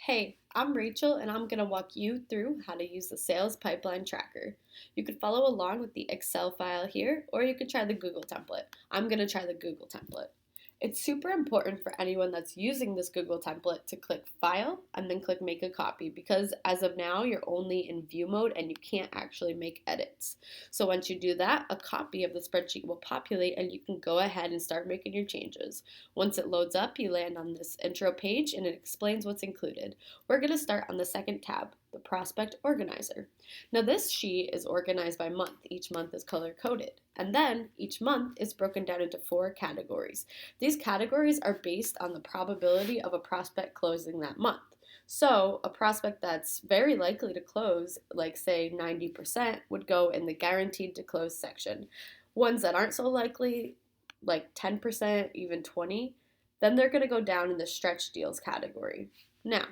Hey, I'm Rachel and I'm going to walk you through how to use the sales pipeline tracker. You could follow along with the Excel file here, or you could try the Google template. I'm going to try the Google template. It's super important for anyone that's using this Google template to click File and then click Make a Copy because as of now, you're only in view mode and you can't actually make edits. So once you do that, a copy of the spreadsheet will populate and you can go ahead and start making your changes. Once it loads up, you land on this intro page and it explains what's included. We're going to start on the second tab, the Prospect Organizer. Now this sheet is organized by month. Each month is color coded. And then each month is broken down into 4 categories. These categories are based on the probability of a prospect closing that month. So a prospect that's very likely to close, like say 90%, would go in the guaranteed to close section. Ones that aren't so likely, like 10%, even 20, then they're going to go down in the stretch deals category. Now,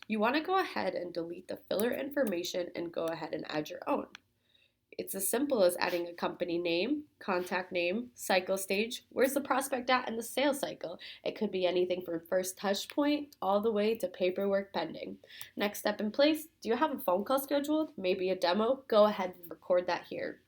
you want to go ahead and delete the filler information and go ahead and add your own. It's as simple as adding a company name, contact name, cycle stage, where's the prospect at in the sales cycle. It could be anything from first touch point all the way to paperwork pending. Next step in place, do you have a phone call scheduled? Maybe a demo? Go ahead and record that here.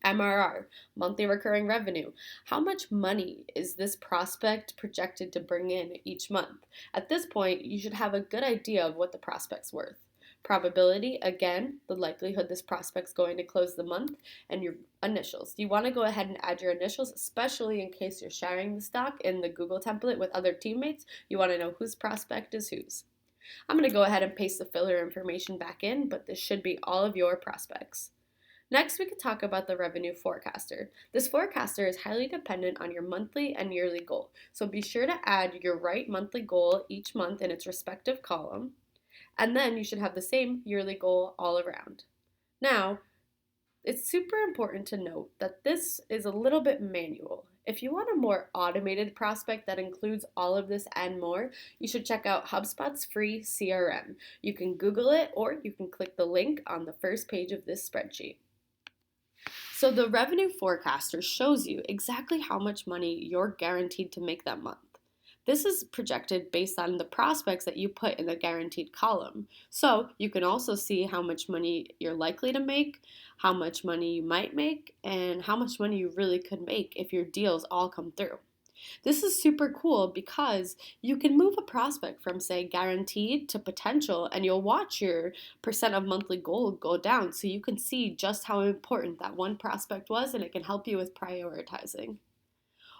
MRR, monthly recurring revenue. How much money is this prospect projected to bring in each month? At this point, you should have a good idea of what the prospect's worth. Probability, again, the likelihood this prospect's going to close the month, and your initials. You want to go ahead and add your initials, especially in case you're sharing the stock in the Google template with other teammates. You want to know whose prospect is whose. I'm going to go ahead and paste the filler information back in, but this should be all of your prospects. Next, we could talk about the revenue forecaster. This forecaster is highly dependent on your monthly and yearly goal, so be sure to add your right monthly goal each month in its respective column, and then you should have the same yearly goal all around. Now, it's super important to note that this is a little bit manual. If you want a more automated prospect that includes all of this and more, you should check out HubSpot's free CRM. You can Google it or you can click the link on the first page of this spreadsheet. So the revenue forecaster shows you exactly how much money you're guaranteed to make that month. This is projected based on the prospects that you put in the guaranteed column. So you can also see how much money you're likely to make, how much money you might make, and how much money you really could make if your deals all come through. This is super cool because you can move a prospect from, say, guaranteed to potential, and you'll watch your percent of monthly goal go down so you can see just how important that one prospect was, and it can help you with prioritizing.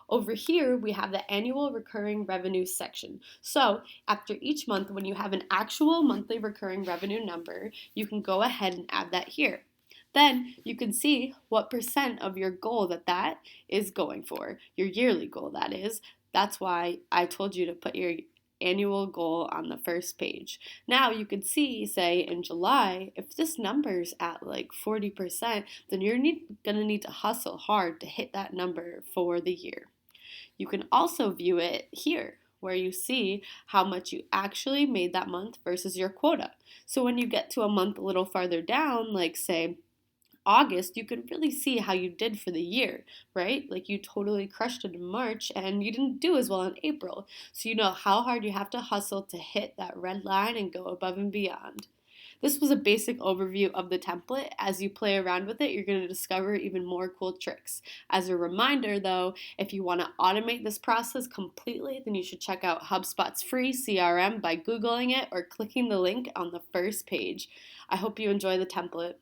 Over here, we have the annual recurring revenue section. So after each month, when you have an actual monthly recurring revenue number, you can go ahead and add that here. Then you can see what percent of your goal that is going for, your yearly goal that is. That's why I told you to put your annual goal on the first page. Now you can see, say in July, if this number's at like 40%, then you're gonna need to hustle hard to hit that number for the year. You can also view it here, where you see how much you actually made that month versus your quota. So when you get to a month a little farther down, like say August, you can really see how you did for the year, right? Like you totally crushed it in March and you didn't do as well in April. So you know how hard you have to hustle to hit that red line and go above and beyond. This was a basic overview of the template. As you play around with it, you're going to discover even more cool tricks. As a reminder though, if you want to automate this process completely, then you should check out HubSpot's free CRM by Googling it or clicking the link on the first page. I hope you enjoy the template.